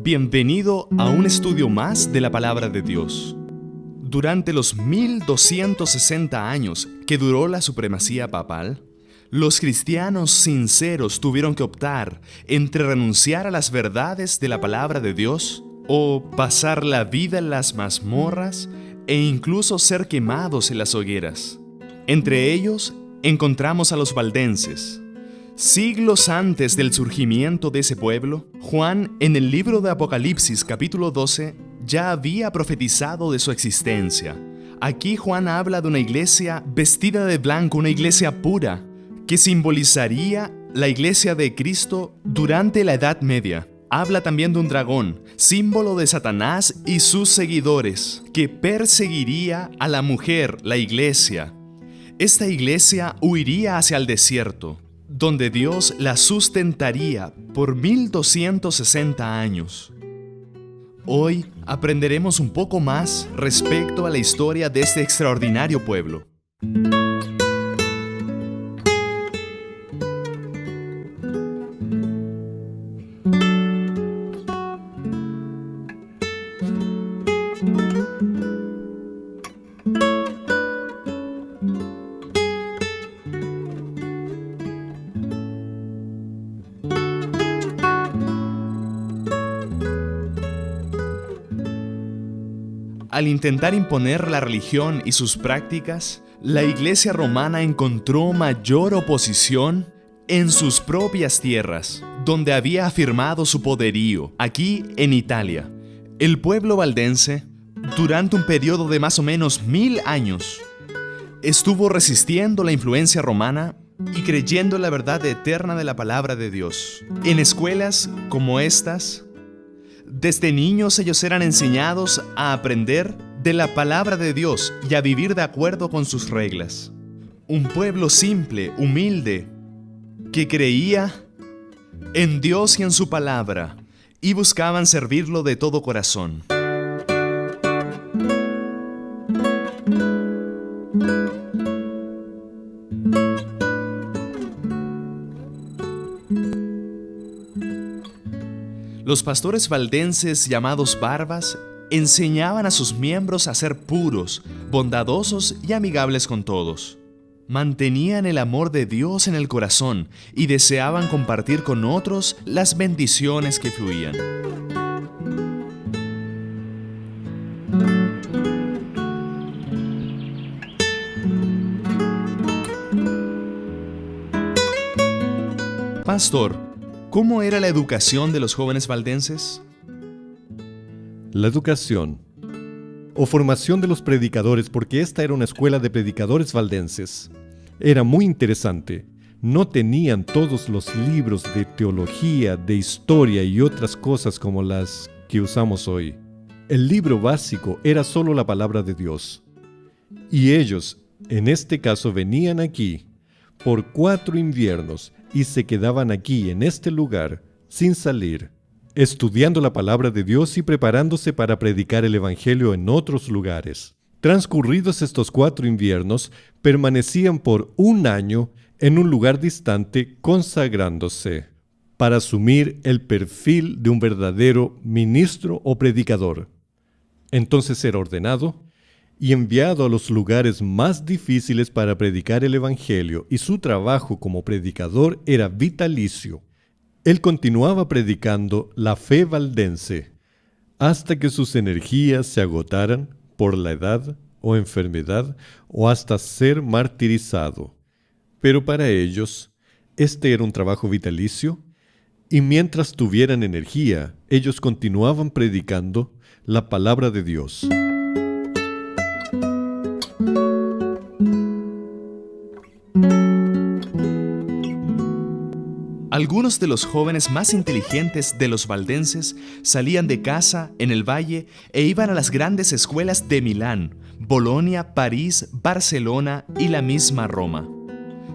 Bienvenido a un estudio más de la Palabra de Dios. Durante los 1260 años que duró la supremacía papal, los cristianos sinceros tuvieron que optar entre renunciar a las verdades de la Palabra de Dios o pasar la vida en las mazmorras e incluso ser quemados en las hogueras. Entre ellos encontramos a los valdenses. Siglos antes del surgimiento de ese pueblo, Juan, en el libro de Apocalipsis capítulo 12, ya había profetizado de su existencia. Aquí Juan habla de una iglesia vestida de blanco, una iglesia pura, que simbolizaría la iglesia de Cristo durante la Edad Media. Habla también de un dragón, símbolo de Satanás y sus seguidores, que perseguiría a la mujer, la iglesia. Esta iglesia huiría hacia el desierto, donde Dios la sustentaría por 1260 años. Hoy aprenderemos un poco más respecto a la historia de este extraordinario pueblo. Al intentar imponer la religión y sus prácticas, la Iglesia romana encontró mayor oposición en sus propias tierras, donde había afirmado su poderío, aquí en Italia. El pueblo valdense, durante un periodo de más o menos 1000 años, estuvo resistiendo la influencia romana y creyendo en la verdad eterna de la palabra de Dios. En escuelas como estas, desde niños ellos eran enseñados a aprender de la palabra de Dios y a vivir de acuerdo con sus reglas. Un pueblo simple, humilde, que creía en Dios y en su palabra y buscaban servirlo de todo corazón. Los pastores valdenses llamados barbas enseñaban a sus miembros a ser puros, bondadosos y amigables con todos. Mantenían el amor de Dios en el corazón y deseaban compartir con otros las bendiciones que fluían. Pastor, ¿cómo era la educación de los jóvenes valdenses? La educación o formación de los predicadores, porque esta era una escuela de predicadores valdenses, era muy interesante. No tenían todos los libros de teología, de historia y otras cosas como las que usamos hoy. El libro básico era solo la palabra de Dios. Y ellos, en este caso, venían aquí por 4 inviernos y se quedaban aquí en este lugar sin salir, estudiando la palabra de Dios y preparándose para predicar el Evangelio en otros lugares. Transcurridos estos 4 inviernos, permanecían por 1 año en un lugar distante consagrándose para asumir el perfil de un verdadero ministro o predicador. Entonces era ordenado y enviado a los lugares más difíciles para predicar el Evangelio, y su trabajo como predicador era vitalicio. Él continuaba predicando la fe valdense hasta que sus energías se agotaran por la edad o enfermedad o hasta ser martirizado. Pero para ellos, este era un trabajo vitalicio, y mientras tuvieran energía, ellos continuaban predicando la palabra de Dios. Algunos de los jóvenes más inteligentes de los valdenses salían de casa en el valle e iban a las grandes escuelas de Milán, Bolonia, París, Barcelona y la misma Roma.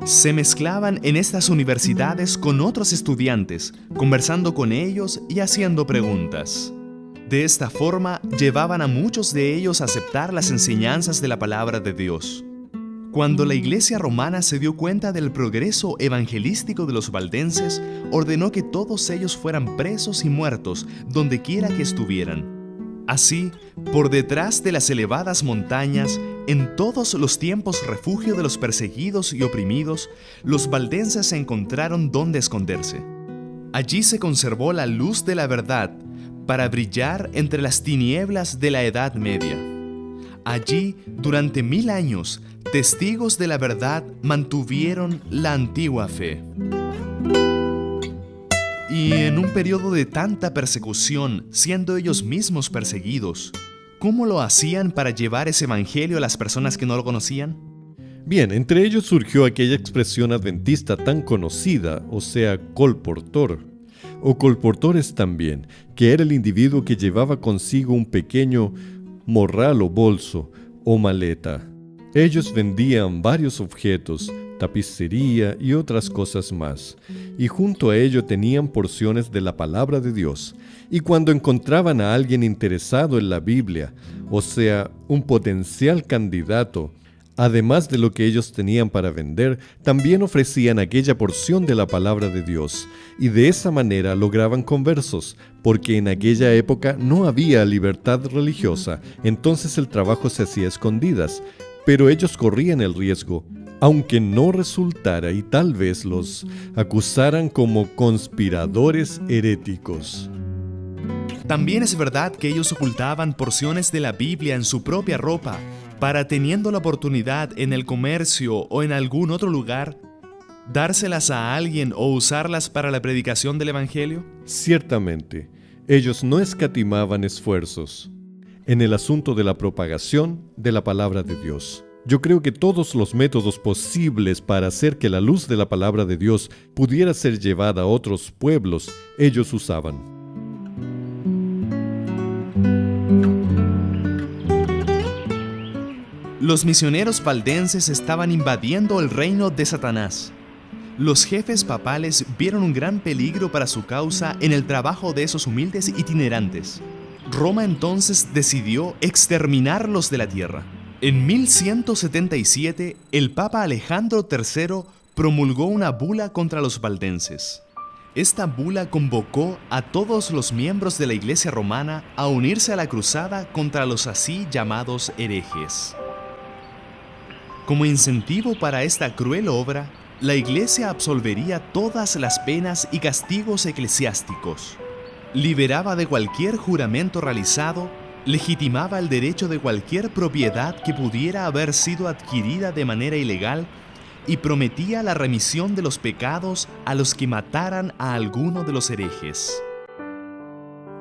Se mezclaban en estas universidades con otros estudiantes, conversando con ellos y haciendo preguntas. De esta forma, llevaban a muchos de ellos a aceptar las enseñanzas de la palabra de Dios. Cuando la Iglesia romana se dio cuenta del progreso evangelístico de los valdenses, ordenó que todos ellos fueran presos y muertos donde quiera que estuvieran. Así, por detrás de las elevadas montañas, en todos los tiempos refugio de los perseguidos y oprimidos, los valdenses encontraron dónde esconderse. Allí se conservó la luz de la verdad para brillar entre las tinieblas de la Edad Media. Allí, durante 1000 años, testigos de la verdad mantuvieron la antigua fe. Y en un periodo de tanta persecución, siendo ellos mismos perseguidos, ¿cómo lo hacían para llevar ese evangelio a las personas que no lo conocían? Bien, entre ellos surgió aquella expresión adventista tan conocida, o sea, colportor, o colportores también, que era el individuo que llevaba consigo un pequeño morral o bolso o maleta. Ellos vendían varios objetos, tapicería y otras cosas más, y junto a ello tenían porciones de la palabra de Dios. Y cuando encontraban a alguien interesado en la Biblia, o sea, un potencial candidato, además de lo que ellos tenían para vender, también ofrecían aquella porción de la palabra de Dios, y de esa manera lograban conversos, porque en aquella época no había libertad religiosa, entonces el trabajo se hacía a escondidas, pero ellos corrían el riesgo, aunque no resultara y tal vez los acusaran como conspiradores heréticos. También es verdad que ellos ocultaban porciones de la Biblia en su propia ropa, para, teniendo la oportunidad en el comercio o en algún otro lugar, dárselas a alguien o usarlas para la predicación del Evangelio. Ciertamente, ellos no escatimaban esfuerzos en el asunto de la propagación de la palabra de Dios. Yo creo que todos los métodos posibles para hacer que la luz de la palabra de Dios pudiera ser llevada a otros pueblos, ellos usaban. Los misioneros valdenses estaban invadiendo el reino de Satanás. Los jefes papales vieron un gran peligro para su causa en el trabajo de esos humildes itinerantes. Roma entonces decidió exterminarlos de la tierra. En 1177, el Papa Alejandro III promulgó una bula contra los valdenses. Esta bula convocó a todos los miembros de la Iglesia romana a unirse a la cruzada contra los así llamados herejes. Como incentivo para esta cruel obra, la Iglesia absolvería todas las penas y castigos eclesiásticos, liberaba de cualquier juramento realizado, legitimaba el derecho de cualquier propiedad que pudiera haber sido adquirida de manera ilegal y prometía la remisión de los pecados a los que mataran a alguno de los herejes.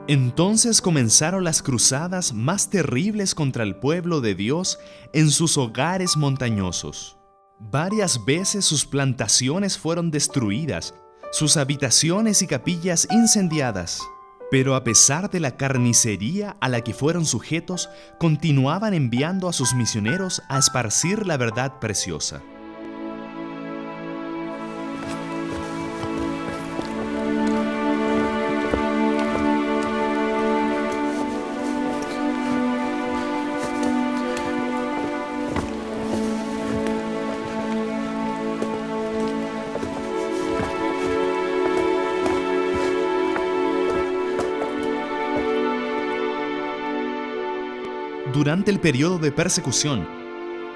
Entonces comenzaron las cruzadas más terribles contra el pueblo de Dios en sus hogares montañosos. Varias veces sus plantaciones fueron destruidas, sus habitaciones y capillas incendiadas. Pero a pesar de la carnicería a la que fueron sujetos, continuaban enviando a sus misioneros a esparcir la verdad preciosa. Durante el periodo de persecución,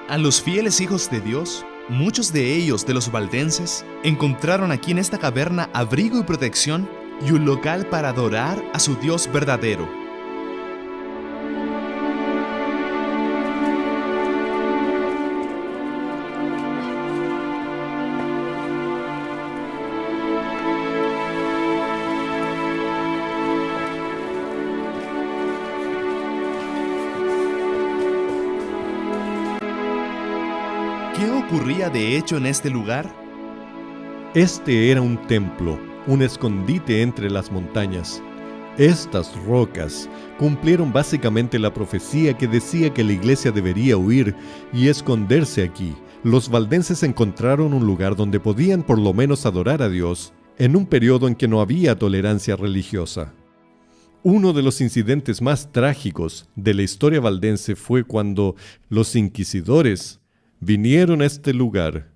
a los fieles hijos de Dios, muchos de ellos de los valdenses, encontraron aquí en esta caverna abrigo y protección y un local para adorar a su Dios verdadero. ¿Qué ocurría de hecho en este lugar? Este era un templo, un escondite entre las montañas. Estas rocas cumplieron básicamente la profecía que decía que la iglesia debería huir y esconderse aquí. Los valdenses encontraron un lugar donde podían por lo menos adorar a Dios en un periodo en que no había tolerancia religiosa. Uno de los incidentes más trágicos de la historia valdense fue cuando los inquisidores vinieron a este lugar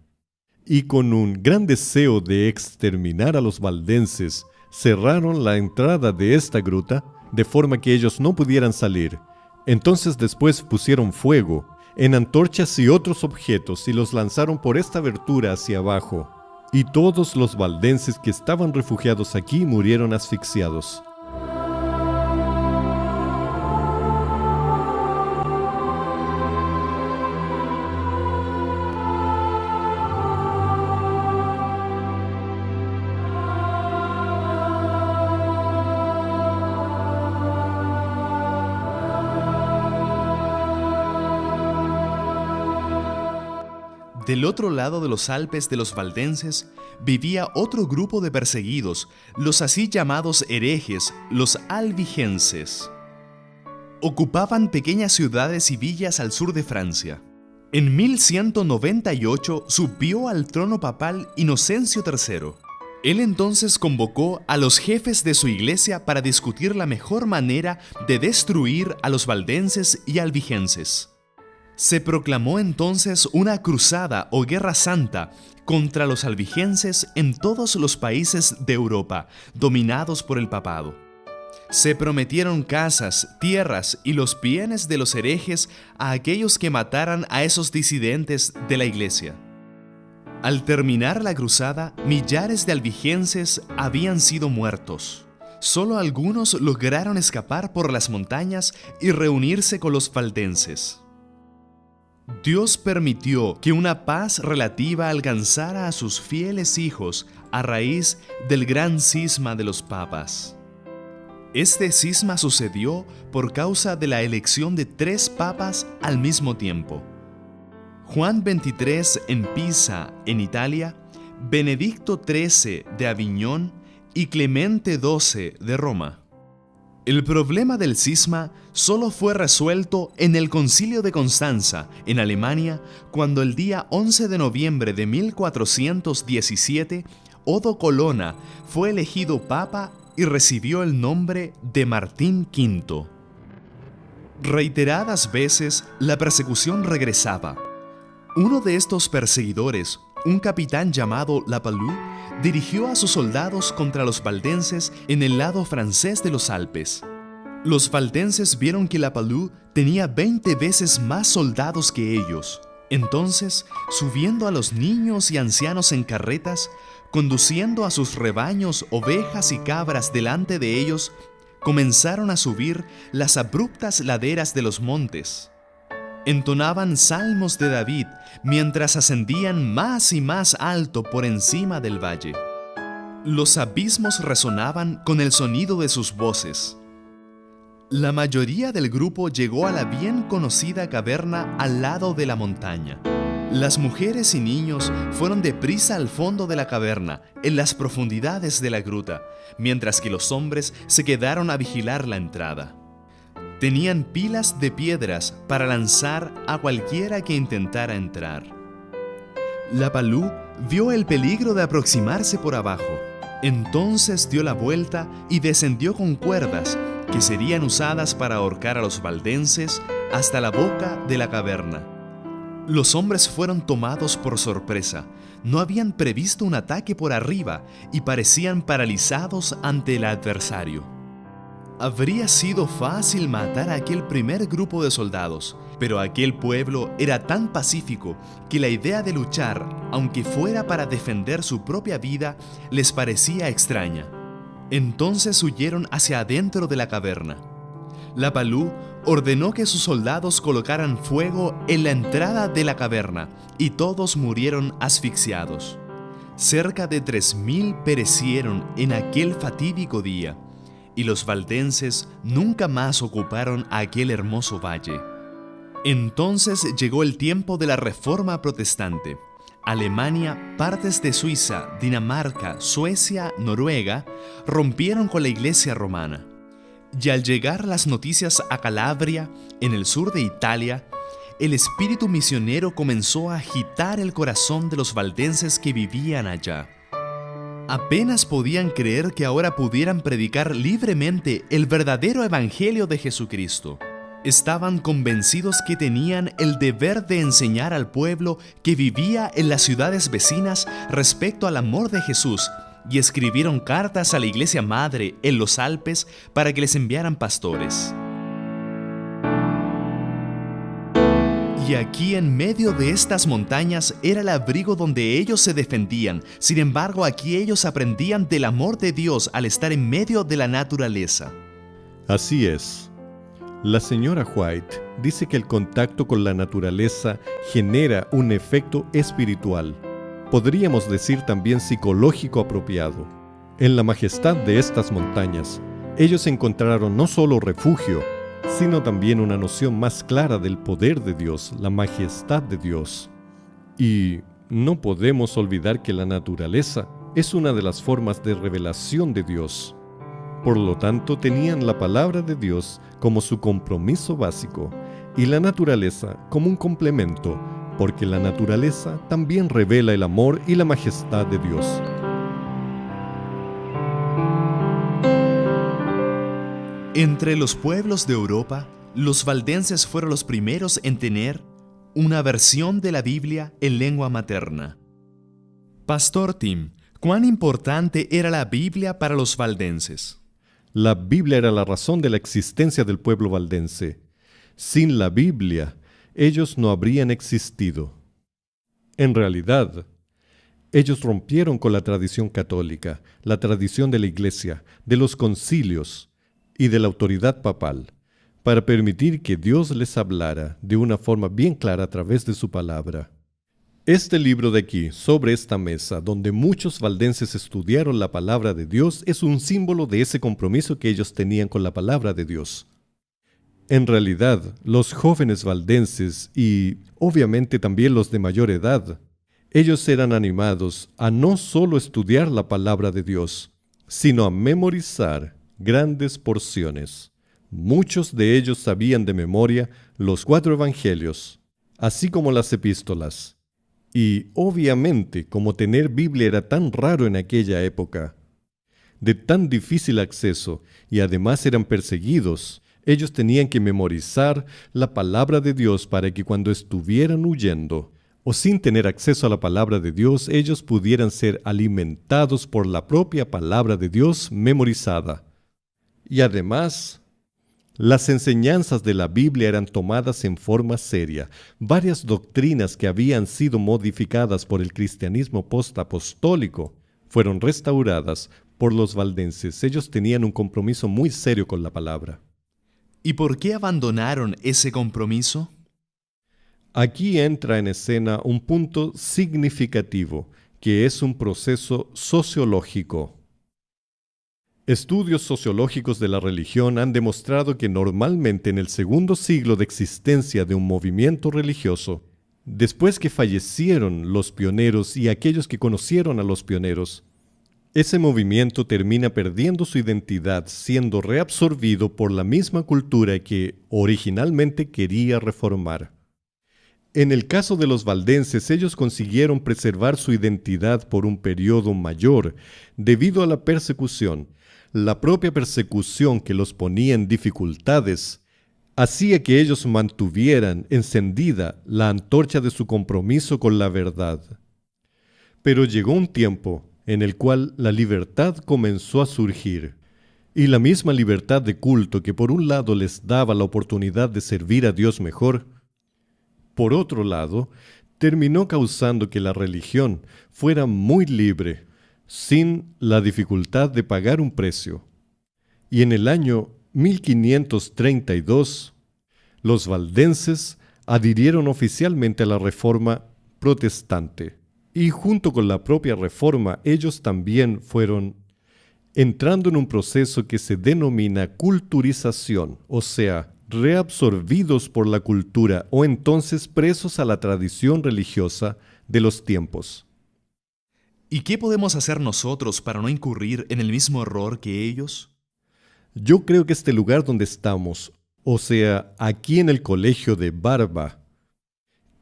y con un gran deseo de exterminar a los valdenses, cerraron la entrada de esta gruta de forma que ellos no pudieran salir. Entonces después pusieron fuego en antorchas y otros objetos y los lanzaron por esta abertura hacia abajo. Y todos los valdenses que estaban refugiados aquí murieron asfixiados. Del otro lado de los Alpes de los valdenses vivía otro grupo de perseguidos, los así llamados herejes, los albigenses. Ocupaban pequeñas ciudades y villas al sur de Francia. En 1198 subió al trono papal Inocencio III. Él entonces convocó a los jefes de su iglesia para discutir la mejor manera de destruir a los valdenses y albigenses. Se proclamó entonces una cruzada o guerra santa contra los albigenses en todos los países de Europa dominados por el papado. Se prometieron casas, tierras y los bienes de los herejes a aquellos que mataran a esos disidentes de la iglesia. Al terminar la cruzada, millares de albigenses habían sido muertos. Solo algunos lograron escapar por las montañas y reunirse con los valdenses. Dios permitió que una paz relativa alcanzara a sus fieles hijos a raíz del gran cisma de los papas. Este cisma sucedió por causa de la elección de 3 papas al mismo tiempo: Juan XXIII en Pisa, en Italia, Benedicto XIII de Aviñón y Clemente XII de Roma. El problema del cisma solo fue resuelto en el Concilio de Constanza, en Alemania, cuando el día 11 de noviembre de 1417, Odo Colonna fue elegido papa y recibió el nombre de Martín V. Reiteradas veces, la persecución regresaba. Uno de estos perseguidores, un capitán llamado Lapalus, dirigió a sus soldados contra los valdenses en el lado francés de los Alpes. Los valdenses vieron que Lapalus tenía 20 veces más soldados que ellos. Entonces, subiendo a los niños y ancianos en carretas, conduciendo a sus rebaños, ovejas y cabras delante de ellos, comenzaron a subir las abruptas laderas de los montes. Entonaban salmos de David mientras ascendían más y más alto por encima del valle. Los abismos resonaban con el sonido de sus voces. La mayoría del grupo llegó a la bien conocida caverna al lado de la montaña. Las mujeres y niños fueron deprisa al fondo de la caverna, en las profundidades de la gruta, mientras que los hombres se quedaron a vigilar la entrada. Tenían pilas de piedras para lanzar a cualquiera que intentara entrar. Lapalus vio el peligro de aproximarse por abajo. Entonces dio la vuelta y descendió con cuerdas que serían usadas para ahorcar a los valdenses hasta la boca de la caverna. Los hombres fueron tomados por sorpresa. No habían previsto un ataque por arriba y parecían paralizados ante el adversario. Habría sido fácil matar a aquel primer grupo de soldados, pero aquel pueblo era tan pacífico que la idea de luchar, aunque fuera para defender su propia vida, les parecía extraña. Entonces huyeron hacia adentro de la caverna. Lapalus ordenó que sus soldados colocaran fuego en la entrada de la caverna y todos murieron asfixiados. Cerca de 3000 perecieron en aquel fatídico día, y los valdenses nunca más ocuparon aquel hermoso valle. Entonces llegó el tiempo de la Reforma Protestante. Alemania, partes de Suiza, Dinamarca, Suecia, Noruega, rompieron con la Iglesia romana. Y al llegar las noticias a Calabria, en el sur de Italia, el espíritu misionero comenzó a agitar el corazón de los valdenses que vivían allá. Apenas podían creer que ahora pudieran predicar libremente el verdadero evangelio de Jesucristo. Estaban convencidos que tenían el deber de enseñar al pueblo que vivía en las ciudades vecinas respecto al amor de Jesús, y escribieron cartas a la iglesia madre en los Alpes para que les enviaran pastores. Y aquí en medio de estas montañas era el abrigo donde ellos se defendían. Sin embargo, aquí ellos aprendían del amor de Dios al estar en medio de la naturaleza. Así es. La señora White dice que el contacto con la naturaleza genera un efecto espiritual, podríamos decir también psicológico apropiado. En la majestad de estas montañas, ellos encontraron no solo refugio, sino también una noción más clara del poder de Dios, la majestad de Dios. Y no podemos olvidar que la naturaleza es una de las formas de revelación de Dios. Por lo tanto, tenían la palabra de Dios como su compromiso básico y la naturaleza como un complemento, porque la naturaleza también revela el amor y la majestad de Dios. Entre los pueblos de Europa, los valdenses fueron los primeros en tener una versión de la Biblia en lengua materna. Pastor Tim, ¿cuán importante era la Biblia para los valdenses? La Biblia era la razón de la existencia del pueblo valdense. Sin la Biblia, ellos no habrían existido. En realidad, ellos rompieron con la tradición católica, la tradición de la Iglesia, de los concilios y de la autoridad papal, para permitir que Dios les hablara de una forma bien clara a través de su palabra. Este libro de aquí, sobre esta mesa, donde muchos valdenses estudiaron la palabra de Dios, es un símbolo de ese compromiso que ellos tenían con la palabra de Dios. En realidad, los jóvenes valdenses y, obviamente, también los de mayor edad, ellos eran animados a no solo estudiar la palabra de Dios, sino a memorizar grandes porciones. Muchos de ellos sabían de memoria los 4 evangelios, así como las epístolas. Y, obviamente, como tener Biblia era tan raro en aquella época, de tan difícil acceso, y además eran perseguidos, ellos tenían que memorizar la palabra de Dios para que cuando estuvieran huyendo o sin tener acceso a la palabra de Dios, ellos pudieran ser alimentados por la propia palabra de Dios memorizada. Y además, las enseñanzas de la Biblia eran tomadas en forma seria. Varias doctrinas que habían sido modificadas por el cristianismo postapostólico fueron restauradas por los valdenses. Ellos tenían un compromiso muy serio con la palabra. ¿Y por qué abandonaron ese compromiso? Aquí entra en escena un punto significativo, que es un proceso sociológico. Estudios sociológicos de la religión han demostrado que normalmente en el segundo siglo de existencia de un movimiento religioso, después que fallecieron los pioneros y aquellos que conocieron a los pioneros, ese movimiento termina perdiendo su identidad, siendo reabsorbido por la misma cultura que originalmente quería reformar. En el caso de los valdenses, ellos consiguieron preservar su identidad por un periodo mayor debido a la persecución. La propia persecución que los ponía en dificultades hacía que ellos mantuvieran encendida la antorcha de su compromiso con la verdad. Pero llegó un tiempo en el cual la libertad comenzó a surgir, y la misma libertad de culto que por un lado les daba la oportunidad de servir a Dios mejor, por otro lado, terminó causando que la religión fuera muy libre, sin la dificultad de pagar un precio. Y en el año 1532, los valdenses adhirieron oficialmente a la Reforma protestante. Y junto con la propia Reforma, ellos también fueron entrando en un proceso que se denomina culturización, o sea, reabsorbidos por la cultura o entonces presos a la tradición religiosa de los tiempos. ¿Y qué podemos hacer nosotros para no incurrir en el mismo error que ellos? Yo creo que este lugar donde estamos, o sea, aquí en el colegio de Barba,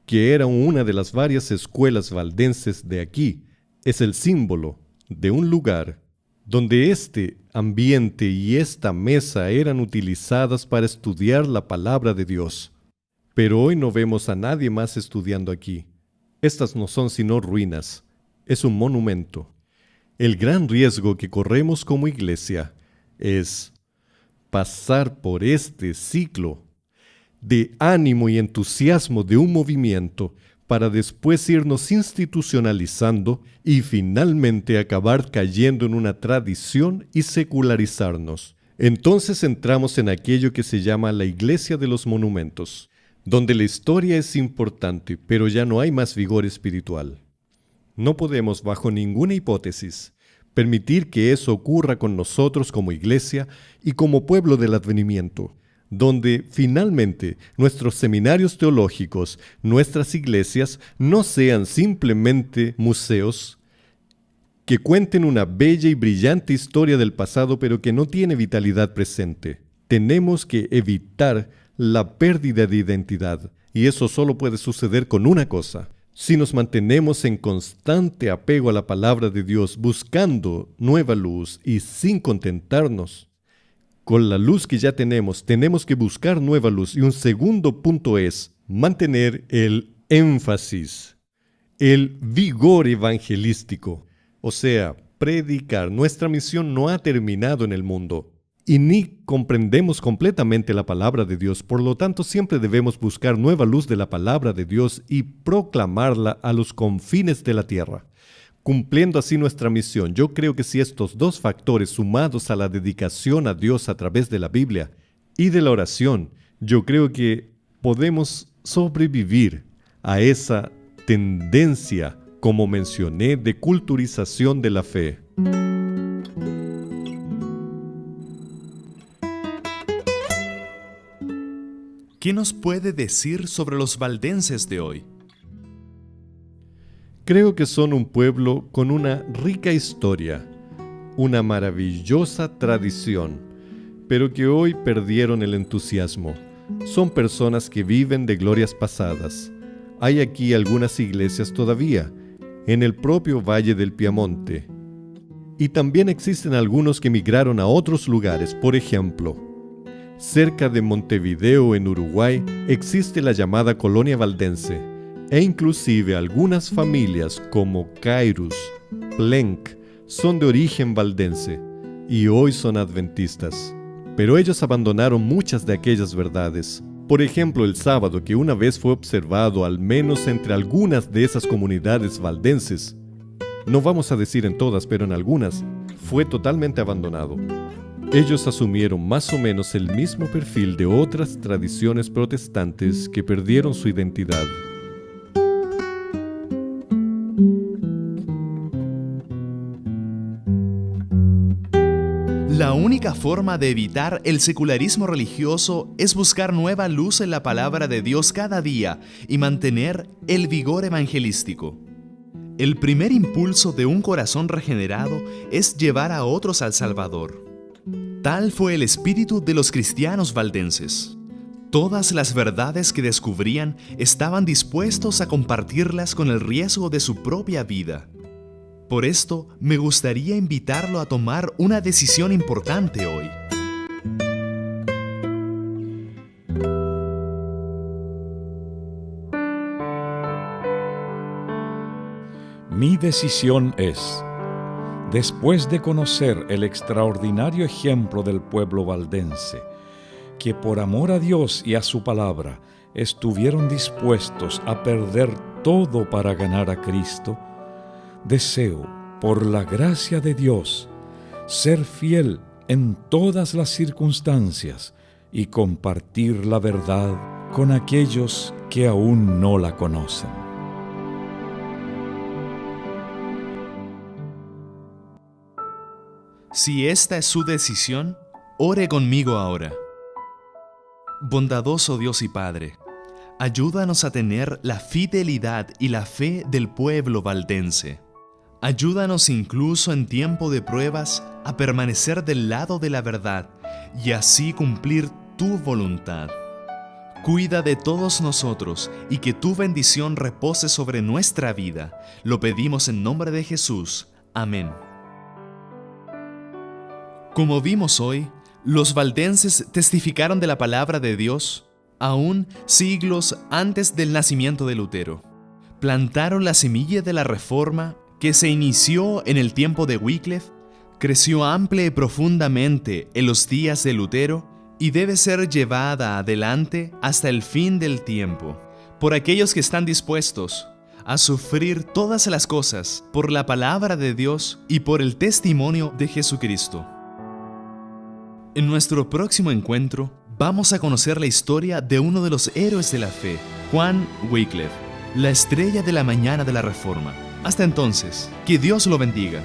que era una de las varias escuelas valdenses de aquí, es el símbolo de un lugar donde este ambiente y esta mesa eran utilizadas para estudiar la palabra de Dios. Pero hoy no vemos a nadie más estudiando aquí. Estas no son sino ruinas, es un monumento. El gran riesgo que corremos como iglesia es pasar por este ciclo de ánimo y entusiasmo de un movimiento para después irnos institucionalizando y finalmente acabar cayendo en una tradición y secularizarnos. Entonces entramos en aquello que se llama la iglesia de los monumentos, donde la historia es importante, pero ya no hay más vigor espiritual. No podemos, bajo ninguna hipótesis, permitir que eso ocurra con nosotros como iglesia y como pueblo del advenimiento, donde finalmente nuestros seminarios teológicos, nuestras iglesias, no sean simplemente museos que cuenten una bella y brillante historia del pasado, pero que no tiene vitalidad presente. Tenemos que evitar la pérdida de identidad, y eso solo puede suceder con una cosa: si nos mantenemos en constante apego a la palabra de Dios, buscando nueva luz y sin contentarnos con la luz que ya tenemos que buscar nueva luz. Y un segundo punto es mantener el énfasis, el vigor evangelístico, o sea, predicar. Nuestra misión no ha terminado en el mundo y ni comprendemos completamente la palabra de Dios. Por lo tanto, siempre debemos buscar nueva luz de la palabra de Dios y proclamarla a los confines de la tierra, cumpliendo así nuestra misión. Yo creo que si estos dos factores, sumados a la dedicación a Dios a través de la Biblia y de la oración, yo creo que podemos sobrevivir a esa tendencia, como mencioné, de culturización de la fe. ¿Qué nos puede decir sobre los valdenses de hoy? Creo que son un pueblo con una rica historia, una maravillosa tradición, pero que hoy perdieron el entusiasmo. Son personas que viven de glorias pasadas. Hay aquí algunas iglesias todavía, en el propio Valle del Piamonte. Y también existen algunos que migraron a otros lugares. Por ejemplo, cerca de Montevideo, en Uruguay, existe la llamada Colonia Valdense, e inclusive algunas familias como Cairus, Plenk, son de origen valdense y hoy son adventistas. Pero ellos abandonaron muchas de aquellas verdades. Por ejemplo, el sábado, que una vez fue observado al menos entre algunas de esas comunidades valdenses, no vamos a decir en todas, pero en algunas, fue totalmente abandonado. Ellos asumieron más o menos el mismo perfil de otras tradiciones protestantes que perdieron su identidad. La única forma de evitar el secularismo religioso es buscar nueva luz en la palabra de Dios cada día y mantener el vigor evangelístico. El primer impulso de un corazón regenerado es llevar a otros al Salvador. Tal fue el espíritu de los cristianos valdenses. Todas las verdades que descubrían estaban dispuestos a compartirlas con el riesgo de su propia vida. Por esto, me gustaría invitarlo a tomar una decisión importante hoy. Mi decisión es, después de conocer el extraordinario ejemplo del pueblo valdense, que por amor a Dios y a su palabra estuvieron dispuestos a perder todo para ganar a Cristo, deseo, por la gracia de Dios, ser fiel en todas las circunstancias y compartir la verdad con aquellos que aún no la conocen. Si esta es su decisión, ore conmigo ahora. Bondadoso Dios y Padre, ayúdanos a tener la fidelidad y la fe del pueblo valdense. Ayúdanos incluso en tiempo de pruebas a permanecer del lado de la verdad y así cumplir tu voluntad. Cuida de todos nosotros y que tu bendición repose sobre nuestra vida. Lo pedimos en nombre de Jesús. Amén. Como vimos hoy, los valdenses testificaron de la palabra de Dios aún siglos antes del nacimiento de Lutero. Plantaron la semilla de la Reforma que se inició en el tiempo de Wycliffe, creció amplia y profundamente en los días de Lutero y debe ser llevada adelante hasta el fin del tiempo, por aquellos que están dispuestos a sufrir todas las cosas por la palabra de Dios y por el testimonio de Jesucristo. En nuestro próximo encuentro, vamos a conocer la historia de uno de los héroes de la fe, Juan Wycliffe, la estrella de la mañana de la Reforma. Hasta entonces, que Dios lo bendiga.